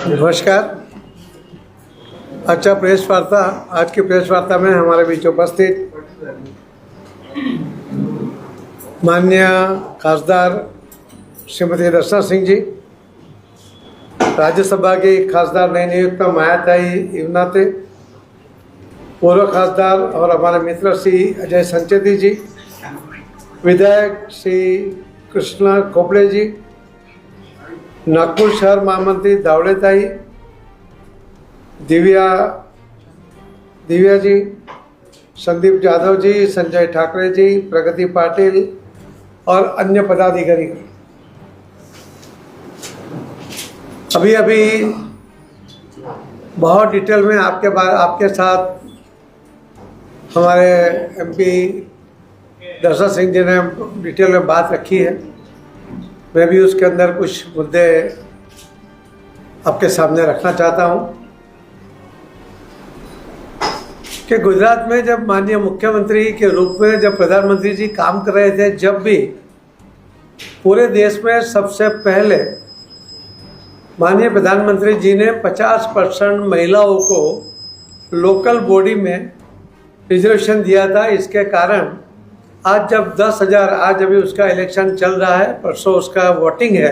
नमस्कार। अच्छा प्रेस वार्ता, आज की प्रेस वार्ता में हमारे बीच उपस्थित माननीय खासदार श्रीमती दर्शना सिंह जी, राज्यसभा की खासदार नई नियुक्त मायाताई इवनाते, पूर्व खासदार और हमारे मित्र श्री अजय संचेती जी, विधायक श्री कृष्णा खोपड़े जी, नागपुर शहर महामंत्री दावड़ेताई, दिव्या जी, संदीप जाधव जी, संजय ठाकरे जी, प्रगति पाटिल और अन्य पदाधिकारी। अभी बहुत डिटेल में आपके साथ हमारे एमपी दर्शना सिंह जी ने डिटेल में बात रखी है। मैं भी उसके अंदर कुछ मुद्दे आपके सामने रखना चाहता हूं कि गुजरात में जब माननीय मुख्यमंत्री के रूप में जब प्रधानमंत्री जी काम कर रहे थे, जब भी पूरे देश में सबसे पहले माननीय प्रधानमंत्री जी ने 50% महिलाओं को लोकल बॉडी में रिजर्वेशन दिया था। इसके कारण आज जब 10,000, आज अभी उसका इलेक्शन चल रहा है, परसों उसका वोटिंग है,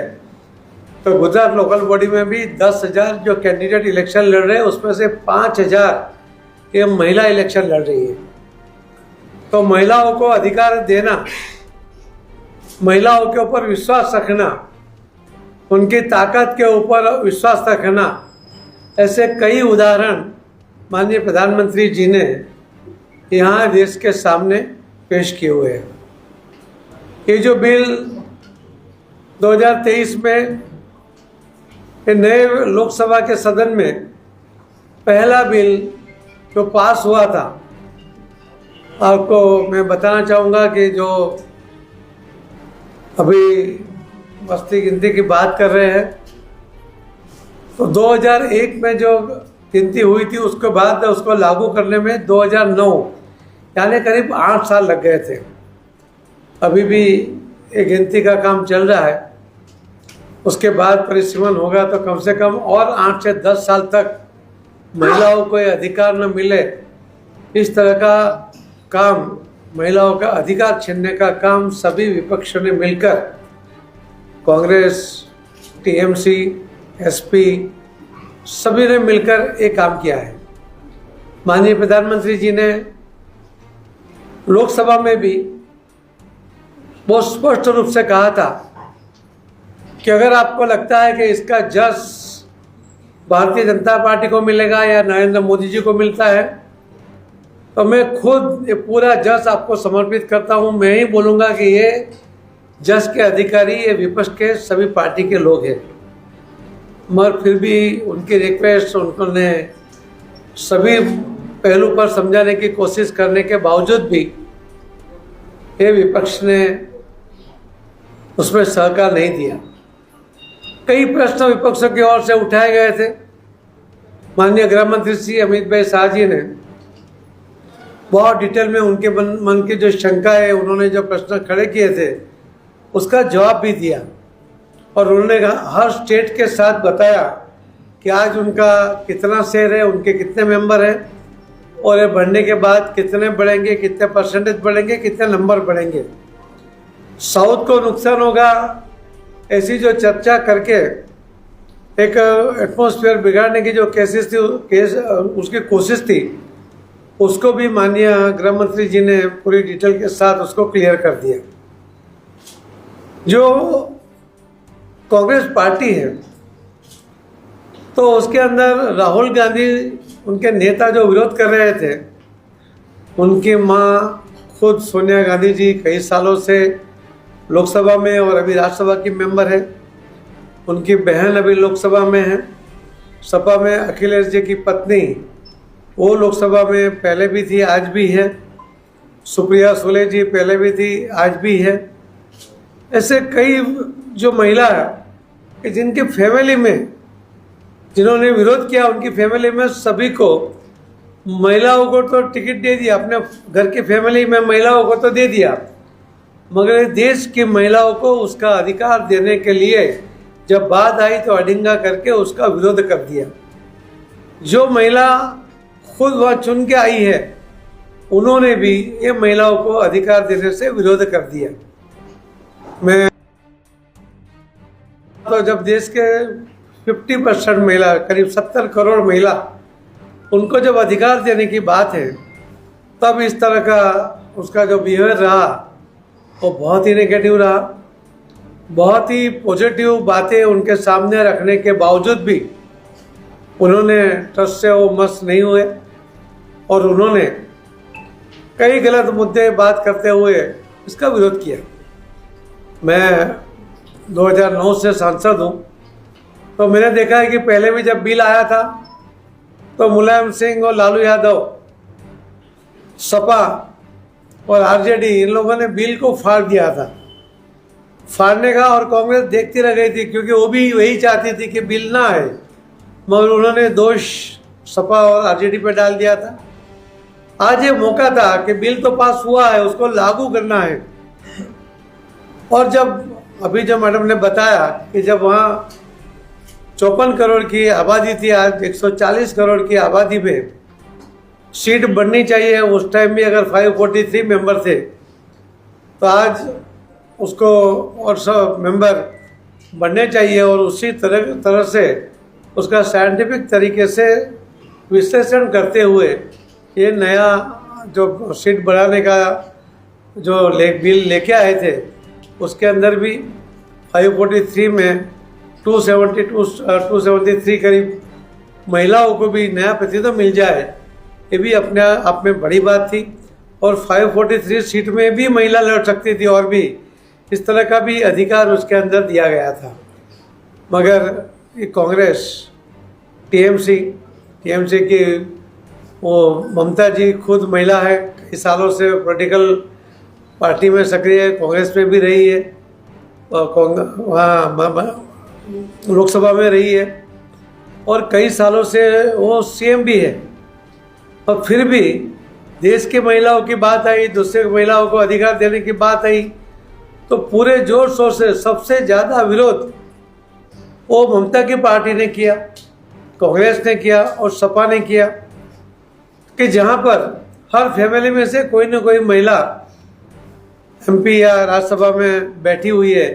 तो गुजरात लोकल बॉडी में भी 10,000 जो कैंडिडेट इलेक्शन लड़ रहे हैं, उसमें से 5,000 ये महिला इलेक्शन लड़ रही है। तो महिलाओं को अधिकार देना, महिलाओं के ऊपर विश्वास रखना, उनकी ताकत के ऊपर विश्वास रखना, ऐसे कई उदाहरण माननीय प्रधानमंत्री जी ने यहाँ देश के सामने पेश किए हुए हैं। ये जो बिल 2023 में नए लोकसभा के सदन में पहला बिल जो पास हुआ था, आपको मैं बताना चाहूँगा कि जो अभी बस्ती गिनती की बात कर रहे हैं, तो 2001 में जो गिनती हुई थी, उसके बाद उसको लागू करने में 2009 यानी करीब 8 साल लग गए थे। अभी भी ये गिनती का काम चल रहा है। उसके बाद परिसीमन होगा तो कम से कम और 8 से 10 साल तक महिलाओं को ये अधिकार न मिले, इस तरह का काम, महिलाओं का अधिकार छीनने का काम सभी विपक्षों ने मिलकर, कांग्रेस, टीएमसी, एसपी, सभी ने मिलकर एक काम किया है। माननीय प्रधानमंत्री जी ने लोकसभा में भी बहुत स्पष्ट रूप से कहा था कि अगर आपको लगता है कि इसका जस भारतीय जनता पार्टी को मिलेगा या नरेंद्र मोदी जी को मिलता है, तो मैं खुद ये पूरा जस आपको समर्पित करता हूं। मैं ही बोलूँगा कि ये जस के अधिकारी ये विपक्ष के सभी पार्टी के लोग हैं। मगर फिर भी उनकी रिक्वेस्ट, उन्होंने सभी पहलू पर समझाने की कोशिश करने के बावजूद भी ये विपक्ष ने उसमें सहकार नहीं दिया। कई प्रश्न विपक्षों की ओर से उठाए गए थे। माननीय गृह मंत्री श्री अमित भाई शाह जी ने बहुत डिटेल में उनके मन की जो शंका है, उन्होंने जो प्रश्न खड़े किए थे, उसका जवाब भी दिया। और उन्होंने हर स्टेट के साथ बताया कि आज उनका कितना शेयर है, उनके कितने मेंबर हैं, और ये बढ़ने के बाद कितने बढ़ेंगे, कितने परसेंटेज बढ़ेंगे, कितने नंबर बढ़ेंगे। साउथ को नुकसान होगा, ऐसी जो चर्चा करके एक एटमॉस्फेयर बिगाड़ने की जो उसकी कोशिश थी, उसको भी माननीय गृह मंत्री जी ने पूरी डिटेल के साथ उसको क्लियर कर दिया। जो कांग्रेस पार्टी है, तो उसके अंदर राहुल गांधी, उनके नेता जो विरोध कर रहे थे, उनकी माँ खुद सोनिया गांधी जी कई सालों से लोकसभा में और अभी राज्यसभा की मेंबर है। उनकी बहन अभी लोकसभा में है। सपा में अखिलेश जी की पत्नी, वो लोकसभा में पहले भी थी, आज भी है। सुप्रिया सुले जी पहले भी थी, आज भी है। ऐसे कई जो महिला है जिनकी फैमिली में, जिन्होंने विरोध किया, उनकी फैमिली में सभी को, महिलाओं को तो टिकट दे दिया, अपने घर की फैमिली में महिलाओं को तो दे दिया, मगर देश की महिलाओं को उसका अधिकार देने के लिए जब बात आई तो अडिंगा करके उसका विरोध कर दिया। जो महिला खुद वह चुन के आई है उन्होंने भी ये महिलाओं को अधिकार देने से विरोध कर दिया। मैं तो जब देश के 50% महिला, करीब 70 करोड़ महिला, उनको जब अधिकार देने की बात है तब इस तरह का उसका जो बिहेवियर रहा वो बहुत ही नेगेटिव रहा। बहुत ही पॉजिटिव बातें उनके सामने रखने के बावजूद भी उन्होंने ट्रस्ट से वो मस्त नहीं हुए और उन्होंने कई गलत मुद्दे बात करते हुए इसका विरोध किया। मैं 2009 से सांसद हूँ, तो मैंने देखा है कि पहले भी जब बिल आया था तो मुलायम सिंह और लालू यादव, सपा और आरजेडी, इन लोगों ने बिल को फाड़ दिया था। फाड़ने का और कांग्रेस देखती रह गई थी क्योंकि वो भी वही चाहती थी कि बिल ना आए, मगर उन्होंने दोष सपा और आरजेडी पे डाल दिया था। आज ये मौका था कि बिल तो पास हुआ है, उसको लागू करना है। और जब अभी जो मैडम ने बताया कि जब वहाँ 54 करोड़ की आबादी थी, आज 140 करोड़ की आबादी में सीट बढ़नी चाहिए। उस टाइम भी अगर 543 मेंबर थे तो आज उसको और सब मेंबर बढ़ने चाहिए और उसी तरह से उसका साइंटिफिक तरीके से विश्लेषण करते हुए ये नया जो सीट बढ़ाने का जो बिल लेके आए थे उसके अंदर भी 543 में 273 करीब महिलाओं को भी नया प्रतिनिधित्व मिल जाए, ये भी अपने आप में बड़ी बात थी। और 543 सीट में भी महिला लड़ सकती थी और भी इस तरह का भी अधिकार उसके अंदर दिया गया था। मगर ये कांग्रेस, टीएमसी की वो ममता जी खुद महिला है, कई सालों से पॉलिटिकल पार्टी में सक्रिय है, कांग्रेस में भी रही है और वहाँ लोकसभा में रही है और कई सालों से वो सीएम भी है। और फिर भी देश की महिलाओं की बात आई, दूसरे महिलाओं को अधिकार देने की बात आई तो पूरे जोर शोर से सबसे ज़्यादा विरोध वो ममता की पार्टी ने किया, कांग्रेस ने किया और सपा ने किया कि जहाँ पर हर फैमिली में से कोई ना कोई महिला एमपी या राज्यसभा में बैठी हुई है,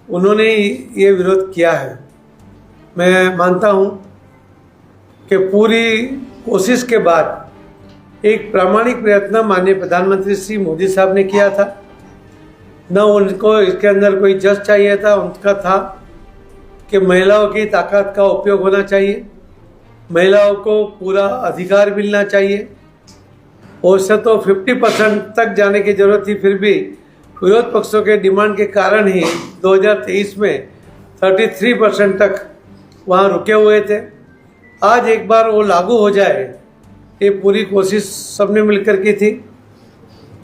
उन्होंने ही ये विरोध किया है। मैं मानता हूँ कि पूरी कोशिश के बाद एक प्रामाणिक प्रयत्न माननीय प्रधानमंत्री श्री मोदी साहब ने किया था। न उनको इसके अंदर कोई जज चाहिए था, उनका था कि महिलाओं की ताकत का उपयोग होना चाहिए, महिलाओं को पूरा अधिकार मिलना चाहिए। वैसे तो 50% तक जाने की जरूरत थी, फिर भी विरोध पक्षों के डिमांड के कारण ही 2023 में 33% तक वहाँ रुके हुए थे। आज एक बार वो लागू हो जाए, ये पूरी कोशिश सबने मिलकर की थी।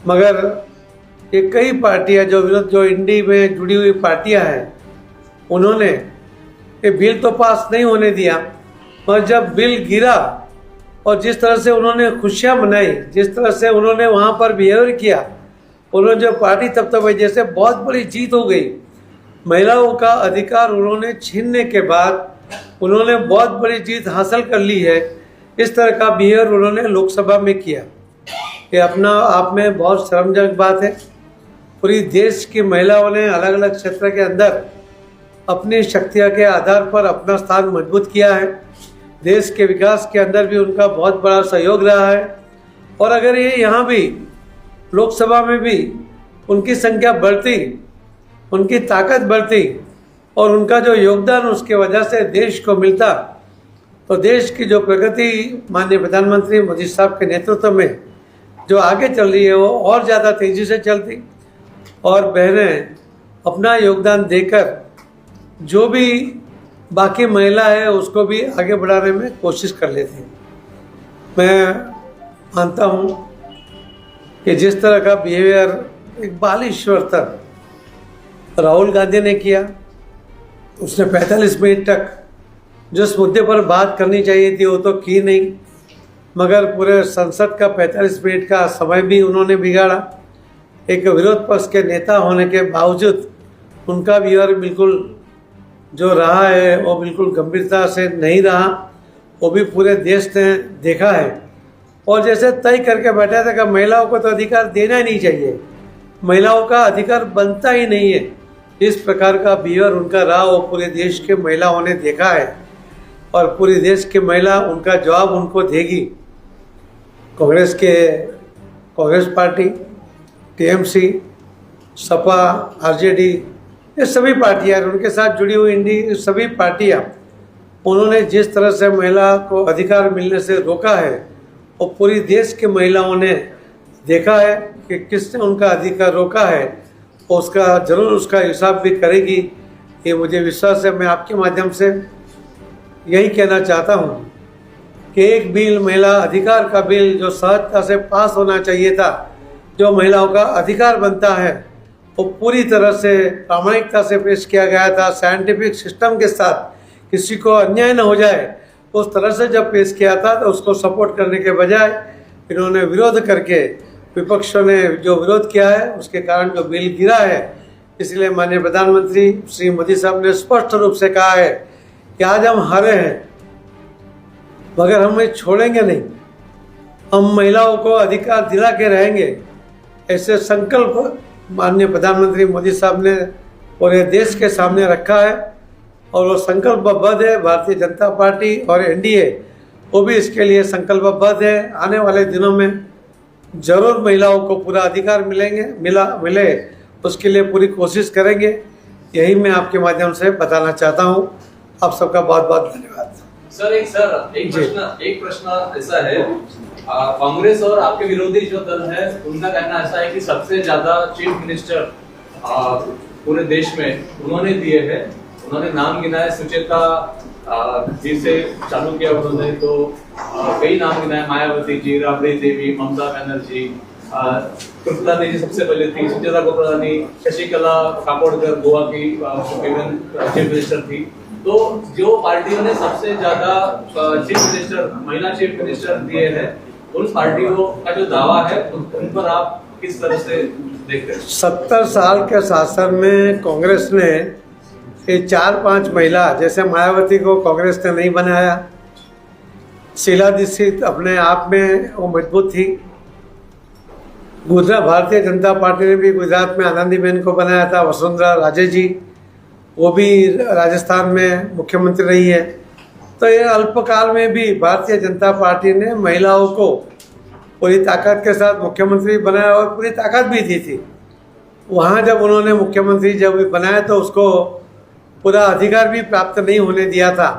मगर ये कई पार्टियां जो इंडी में जुड़ी हुई पार्टियां हैं, उन्होंने ये बिल तो पास नहीं होने दिया, और जब बिल गिरा और जिस तरह से उन्होंने खुशियां मनाई, जिस तरह से उन्होंने वहाँ पर बिहेवियर किया, उन्होंने जो पार्टी तब जैसे बहुत बड़ी जीत हो गई। महिलाओं का अधिकार उन्होंने छीनने के बाद उन्होंने बहुत बड़ी जीत हासिल कर ली है। इस तरह का बिहेवियर उन्होंने लोकसभा में किया, ये अपना आप में बहुत शर्मजनक बात है। पूरी देश की महिलाओं ने अलग अलग क्षेत्र के अंदर अपनी शक्तियों के आधार पर अपना स्थान मजबूत किया है। देश के विकास के अंदर भी उनका बहुत बड़ा सहयोग रहा है। और अगर ये यहाँ भी लोकसभा में भी उनकी संख्या बढ़ती, उनकी ताकत बढ़ती और उनका जो योगदान उसके वजह से देश को मिलता, तो देश की जो प्रगति माननीय प्रधानमंत्री मोदी साहब के नेतृत्व में जो आगे चल रही है वो और ज़्यादा तेज़ी से चलती और बहनें अपना योगदान देकर जो भी बाकी महिला है उसको भी आगे बढ़ाने में कोशिश कर लेते हैं। मैं मानता हूँ कि जिस तरह का बिहेवियर एक बालिश वर्तन राहुल गांधी ने किया, उसने 45 मिनट तक जिस मुद्दे पर बात करनी चाहिए थी वो तो की नहीं, मगर पूरे संसद का 45 मिनट का समय भी उन्होंने बिगाड़ा। एक विरोध पक्ष के नेता होने के बावजूद उनका बिहेवियर बिल्कुल जो रहा है वो बिल्कुल गंभीरता से नहीं रहा, वो भी पूरे देश ने देखा है। और जैसे तय करके बैठा था कि महिलाओं को तो अधिकार देना ही नहीं चाहिए, महिलाओं का अधिकार बनता ही नहीं है, इस प्रकार का बिहेवियर उनका रहा, वो पूरे देश के महिलाओं ने देखा है और पूरे देश की महिला उनका जवाब उनको देगी। Congress party, TMC, Sapa, RJD, ये सभी पार्टियाँ, उनके साथ जुड़ी हुई इंडी सभी पार्टियाँ, उन्होंने जिस तरह से महिला को अधिकार मिलने से रोका है, और पूरी देश की महिलाओं ने देखा है कि किसने उनका अधिकार रोका है, उसका जरूर उसका हिसाब भी करेगी, ये मुझे विश्वास है। मैं आपके माध्यम से यही कहना चाहता हूँ कि एक बिल, महिला अधिकार का बिल, जो सहजता से पास होना चाहिए था, जो महिलाओं का अधिकार बनता है, वो पूरी तरह से प्रामाणिकता से पेश किया गया था, साइंटिफिक सिस्टम के साथ, किसी को अन्याय न हो जाए उस तरह से जब पेश किया था, तो उसको सपोर्ट करने के बजाय इन्होंने विरोध करके, विपक्षों ने जो विरोध किया है उसके कारण जो बिल गिरा है। इसलिए माननीय प्रधानमंत्री श्री मोदी साहब ने स्पष्ट रूप से कहा है कि आज हम हारे हैं मगर हम ये छोड़ेंगे नहीं, हम महिलाओं को अधिकार दिला के रहेंगे। ऐसे संकल्प माननीय प्रधानमंत्री मोदी साहब ने पूरे देश के सामने रखा है और वो संकल्पबद्ध है। भारतीय जनता पार्टी और एनडीए वो भी इसके लिए संकल्पबद्ध है। आने वाले दिनों में जरूर महिलाओं को पूरा अधिकार मिले उसके लिए पूरी कोशिश करेंगे। यही मैं आपके माध्यम से बताना चाहता हूँ। आप सबका बहुत बहुत धन्यवाद। सर एक प्रश्न ऐसा है, कांग्रेस और आपके विरोधी जो दल है उनका कहना ऐसा है कि सबसे ज्यादा चीफ मिनिस्टर पूरे देश में उन्होंने दिए हैं। उन्होंने नाम गिनाया, सुचेता जी से चालू किया उन्होंने, तो कई नाम गिनाए, मायावती जी, राबड़ी देवी, ममता बनर्जी, कृपलानी जी सबसे पहले थी, सुचेता कृपलानी, शशिकला काकोडकर गोवा की चीफ मिनिस्टर थी। तो जो पार्टियों ने सबसे ज्यादा चीफ मिनिस्टर, महिला चीफ मिनिस्टर दिए हैं, उन पार्टियों का जो दावा है उन पर आप किस तरह से देखते हैं? 70 साल के शासन में कांग्रेस ने ये 4-5 महिला, जैसे मायावती को कांग्रेस ने नहीं बनाया, शीला दीक्षित अपने आप में वो मजबूत थी। गुजरात भारतीय जनता पार्टी ने भी गुजरात में आनंदीबेन को बनाया था, वसुंधरा राजे जी, वो भी राजस्थान में मुख्यमंत्री रही है। तो ये अल्पकाल में भी भारतीय जनता पार्टी ने महिलाओं को पूरी ताकत के साथ मुख्यमंत्री बनाया और पूरी ताकत भी दी थी। वहाँ जब उन्होंने मुख्यमंत्री जब बनाया तो उसको पूरा अधिकार भी प्राप्त नहीं होने दिया था।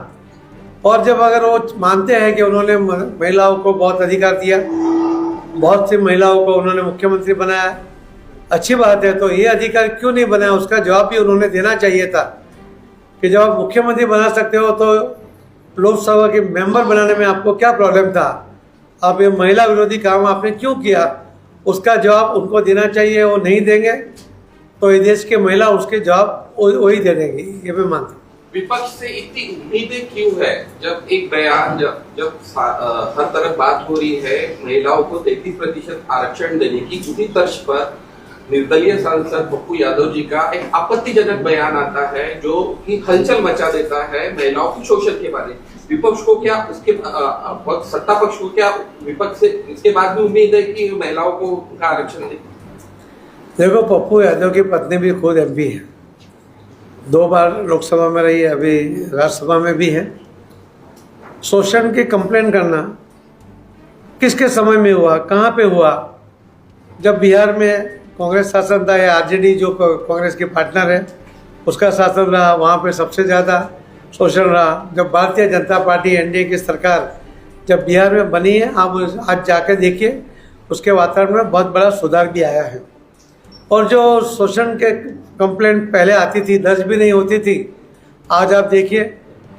और जब अगर वो मानते हैं कि उन्होंने महिलाओं को बहुत अधिकार दिया, बहुत सी महिलाओं को उन्होंने मुख्यमंत्री बनाया, अच्छी बात है, तो ये अधिकार क्यों नहीं बनाया, उसका जवाब भी उन्होंने देना चाहिए था कि जब आप मुख्यमंत्री बना सकते हो तो लोकसभा के मेंबर बनाने में आपको क्या प्रॉब्लम था, आप ये महिला विरोधी काम आपने क्यों किया, उसका जवाब उनको देना चाहिए। वो नहीं देंगे तो ये देश की महिला उसके जवाब वही दे देंगी, ये मैं मानता हूँ। विपक्ष से इतनी उम्मीदें क्यों है जब एक बयान जब हर तरफ बात हो रही है महिलाओं को 33% आरक्षण देने की, उसी तर्ज पर निर्दलीय सांसद पप्पू यादव जी का एक आपत्तिजनक बयान आता है जो कि हलचल मचा देता है महिलाओं के शोषण के बारे में। विपक्ष को क्या उसके सत्ता पक्ष को क्या विपक्ष से इसके बाद भी उम्मीद है कि महिलाओं को उनका आरक्षण दे? देखो, पप्पू यादव की पत्नी भी खुद एमपी है, 2 बार लोकसभा में रही है, अभी राज्यसभा में भी है। शोषण की कंप्लेन करना किसके समय में हुआ, कहाँ पे हुआ? जब बिहार में कांग्रेस शासन था या आरजेडी जो कांग्रेस की पार्टनर है उसका शासन रहा, वहाँ पे सबसे ज़्यादा शोषण रहा। जब भारतीय जनता पार्टी एनडीए की सरकार जब बिहार में बनी है, आप आज जाकर देखिए, उसके वातावरण में बहुत बड़ा सुधार भी आया है। और जो शोषण के कंप्लेंट पहले आती थी, दर्ज भी नहीं होती थी, आज आप देखिए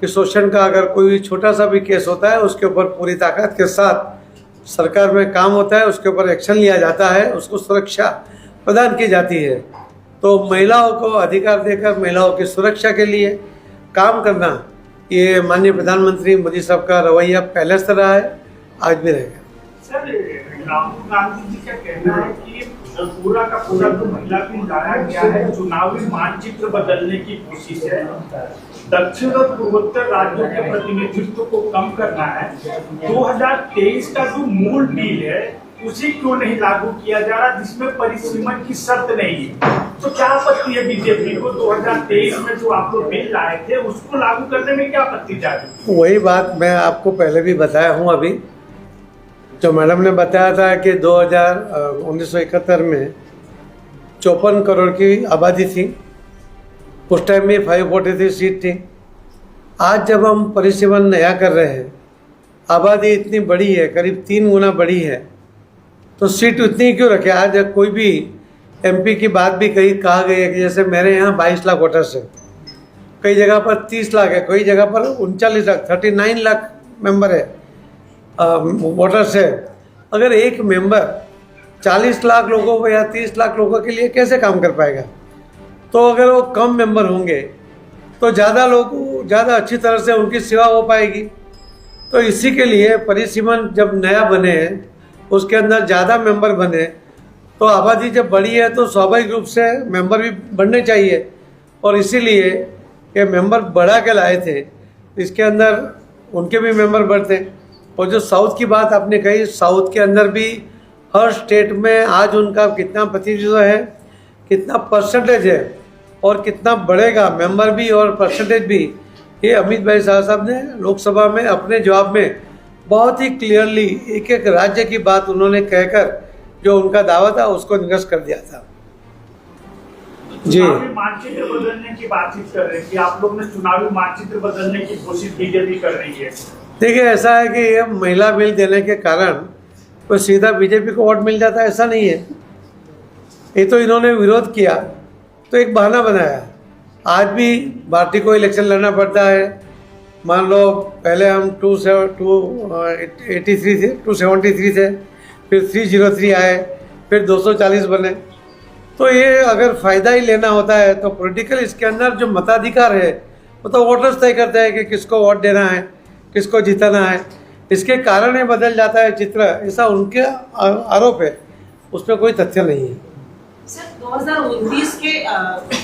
कि शोषण का अगर कोई छोटा सा भी केस होता है उसके ऊपर पूरी ताकत के साथ सरकार में काम होता है, उसके ऊपर एक्शन लिया जाता है, उसको सुरक्षा प्रदान की जाती है। तो महिलाओं को अधिकार देकर महिलाओं की सुरक्षा के लिए काम करना, ये माननीय प्रधानमंत्री मोदी साहब का रवैया पहले से रहा है, आज भी रहेगा। सर, राहुल गांधी जी का कहना है कि पूरा का पूरा तो महिला को लाया गया है, चुनावी मानचित्र बदलने की कोशिश है। दक्षिण और पूर्वोत्तर राज्यों के प्रतिनिधित्व को कम करना है, 2023 का जो मूल बिल है उसे क्यों नहीं लागू किया जा रहा, जिसमें परिसीमन की शर्त नहीं है? तो क्या आपत्ति है बीजेपी को 2023 में जो आप लोग बिल लाए थे उसको लागू करने में क्या आपत्ति जा रही है? वही बात मैं आपको पहले भी बताया हूँ। अभी जो मैडम ने बताया था कि 1971 में 54 करोड़ की आबादी थी, उस टाइम में 543 सीट थी। आज जब हम परिसीमन नया कर रहे हैं, आबादी इतनी बड़ी है, करीब 3 गुना बड़ी है, तो सीट उतनी क्यों रखे? आज कोई भी एमपी की बात भी कहा गई है कि जैसे मेरे यहाँ 22 लाख वोटर्स हैं, कई जगह पर 30 लाख है, कई जगह पर 39 लाख 39 लाख मेंबर है, वोटर्स है। अगर एक मेंबर 40 लाख लोगों को या 30 लाख लोगों के लिए कैसे काम कर पाएगा? तो अगर वो कम मेंबर होंगे तो ज़्यादा लोग ज़्यादा अच्छी तरह से उनकी सेवा हो पाएगी। तो इसी के लिए परिसीमन जब नया बने, उसके अंदर ज़्यादा मेंबर बने, तो आबादी जब बढ़ी है तो स्वाभाविक रूप से मेंबर भी बढ़ने चाहिए। और इसीलिए ये मेंबर बढ़ा के लाए थे, इसके अंदर उनके भी मेंबर बढ़ते। और जो साउथ की बात आपने कही, साउथ के अंदर भी हर स्टेट में आज उनका कितना प्रतिनिधित्व है, कितना परसेंटेज है और कितना बढ़ेगा मेंबर भी और परसेंटेज भी, ये अमित भाई शाह साहब ने लोकसभा में अपने जवाब में बहुत ही क्लियरली एक एक राज्य की बात उन्होंने कहकर जो उनका दावा था उसको निरस्त कर दिया था। जी, चुनावी मानचित्र बदलने की बातचीत कर रहे हैं, आप लोग ने चुनावी मानचित्र बदलने की कोशिश बीजेपी कर रही है। देखिए ऐसा है कि ये महिला बिल देने के कारण तो सीधा बीजेपी को वोट मिल जाता है, ऐसा नहीं है। ये तो इन्होंने विरोध किया तो एक बहाना बनाया। आज भी पार्टी को इलेक्शन लड़ना पड़ता है। मान लो पहले हम 273 थे, 273 थे, फिर 303 आए, फिर 240 बने। तो ये अगर फ़ायदा ही लेना होता है तो पॉलिटिकल इसके अंदर जो मताधिकार है वो तो वोटर्स तय करते हैं कि किसको वोट देना है, किसको जिताना है। इसके कारण ये बदल जाता है चित्र, ऐसा उनके आरोप है, उसमें कोई तथ्य नहीं है। सर 2019 के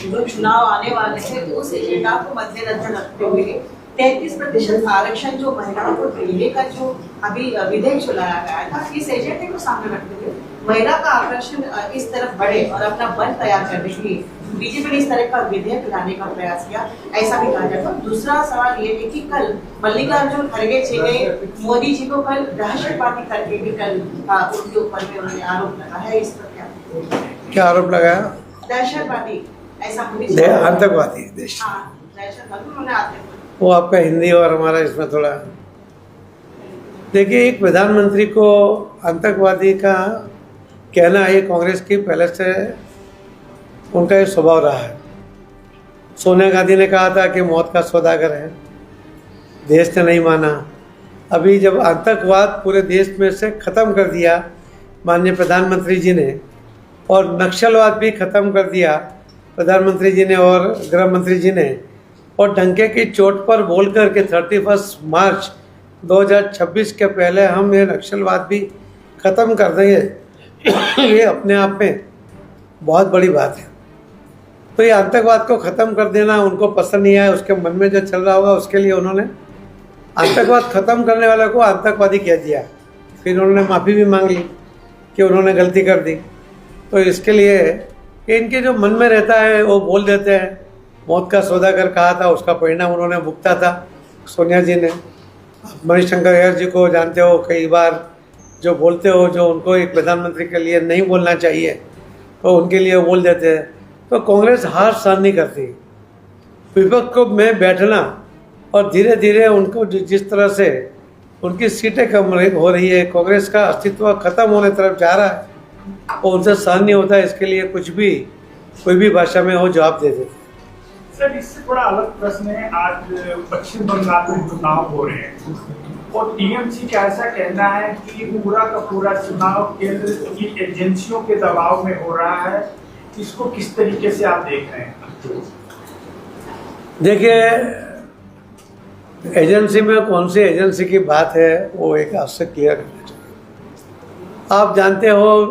जो चुनाव आने वाले हैं तो उस एजेंडा को मद्देनजर रखते हुए 33% आरक्षण जो महिलाओं को देने का जो अभी विधेयक चलाया गया था, इस एजेंडे को सामने रखते हुए महिला का आकर्षण इस तरफ बढ़े और अपना बल तैयार करने के लिए बीजेपी ने इस तरह का विधेयक लाने का प्रयास किया, ऐसा भी कहा जाता है। दूसरा सवाल ये है कि कल मल्लिकार्जुन खड़गे जी ने मोदी जी को कल दहशतवादी करके भी कल उनके ऊपर में उन्होंने आरोप लगा है, इस पर क्या आरोप लगाया? दहशतवादी, ऐसा आतंकवादी देश। दहशतवादी उन्होंने आतंकवादी। वो आपका हिंदी और हमारा इसमें थोड़ा। देखिए, एक प्रधानमंत्री को आतंकवादी का कहना ये कांग्रेस की पहले से उनका ये स्वभाव रहा है। सोनिया गांधी ने कहा था कि मौत का सौदागर है, देश ने नहीं माना। अभी जब आतंकवाद पूरे देश में से ख़त्म कर दिया माननीय प्रधानमंत्री जी ने, और नक्सलवाद भी ख़त्म कर दिया प्रधानमंत्री जी ने और गृह मंत्री जी ने, और डंके की चोट पर बोल कर के 31 मार्च 2026 के पहले हम ये नक्सलवाद भी ख़त्म कर देंगे, ये अपने आप में बहुत बड़ी बात है। तो ये आतंकवाद को ख़त्म कर देना उनको पसंद नहीं आया, उसके मन में जो चल रहा होगा उसके लिए उन्होंने आतंकवाद ख़त्म करने वाले को आतंकवादी कह दिया। फिर उन्होंने माफ़ी भी मांग ली कि उन्होंने गलती कर दी। तो इसके लिए कि इनके जो मन में रहता है वो बोल देते हैं। मौत का सौदागर कहा था, उसका परिणाम उन्होंने भुगता था सोनिया जी ने। मणिशंकर अय्यर जी को जानते हो, कई बार जो बोलते हो जो उनको एक प्रधानमंत्री के लिए नहीं बोलना चाहिए तो उनके लिए बोल देते हैं। तो कांग्रेस हार सहन नहीं करती। विपक्ष को में बैठना और धीरे धीरे उनको जिस तरह से उनकी सीटें कम हो रही है, कांग्रेस का अस्तित्व खत्म होने तरफ जा रहा है, और उनसे सहन नहीं होता। इसके लिए कुछ भी कोई भी भाषा में वो जवाब दे देते। सर, इससे थोड़ा अलग प्रश्न है। आज पश्चिम बंगाल में चुनाव हो रहे हैं और टीएमसी का ऐसा कहना है कि पूरा का पूरा चुनाव केंद्र की एजेंसियों के दबाव में हो रहा है। इसको किस तरीके से आप देख रहे हैं? देखिए, एजेंसी में कौन सी एजेंसी की बात है वो एक आपसे क्लियर करना चाहिए। आप जानते हो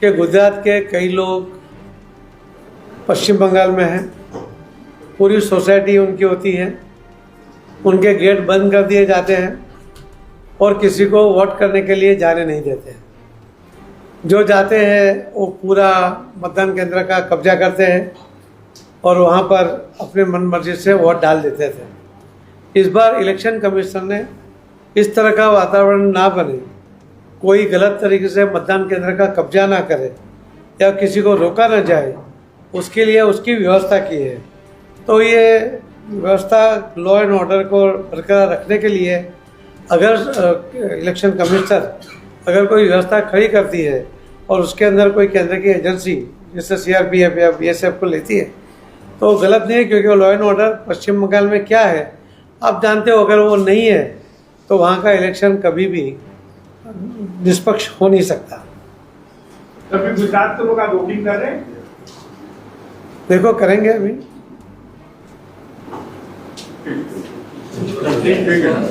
कि गुजरात के कई लोग पश्चिम बंगाल में हैं पूरी सोसाइटी उनकी होती है, उनके गेट बंद कर दिए जाते हैं और किसी को वोट करने के लिए जाने नहीं देते हैं। जो जाते हैं वो पूरा मतदान केंद्र का कब्जा करते हैं और वहाँ पर अपने मन मर्जी से वोट डाल देते थे। इस बार इलेक्शन कमीशन ने इस तरह का वातावरण ना बने, कोई गलत तरीके से मतदान केंद्र का कब्जा ना करे या किसी को रोका ना जाए, उसके लिए उसकी व्यवस्था की है। तो ये व्यवस्था लॉ एंड ऑर्डर को बरकरार रखने के लिए अगर इलेक्शन कमिश्नर अगर कोई व्यवस्था खड़ी करती है और उसके अंदर कोई केंद्र की एजेंसी जैसे CRPF या BSF को लेती है तो गलत नहीं है, क्योंकि लॉ एंड ऑर्डर पश्चिम बंगाल में क्या है आप जानते हो। अगर वो नहीं है तो वहाँ का इलेक्शन कभी भी निष्पक्ष हो नहीं सकता। अभी गुजरात के लोग आप वोटिंग कर रहे हैं? देखो करेंगे अभी।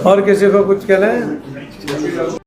और किसी को कुछ कहना है?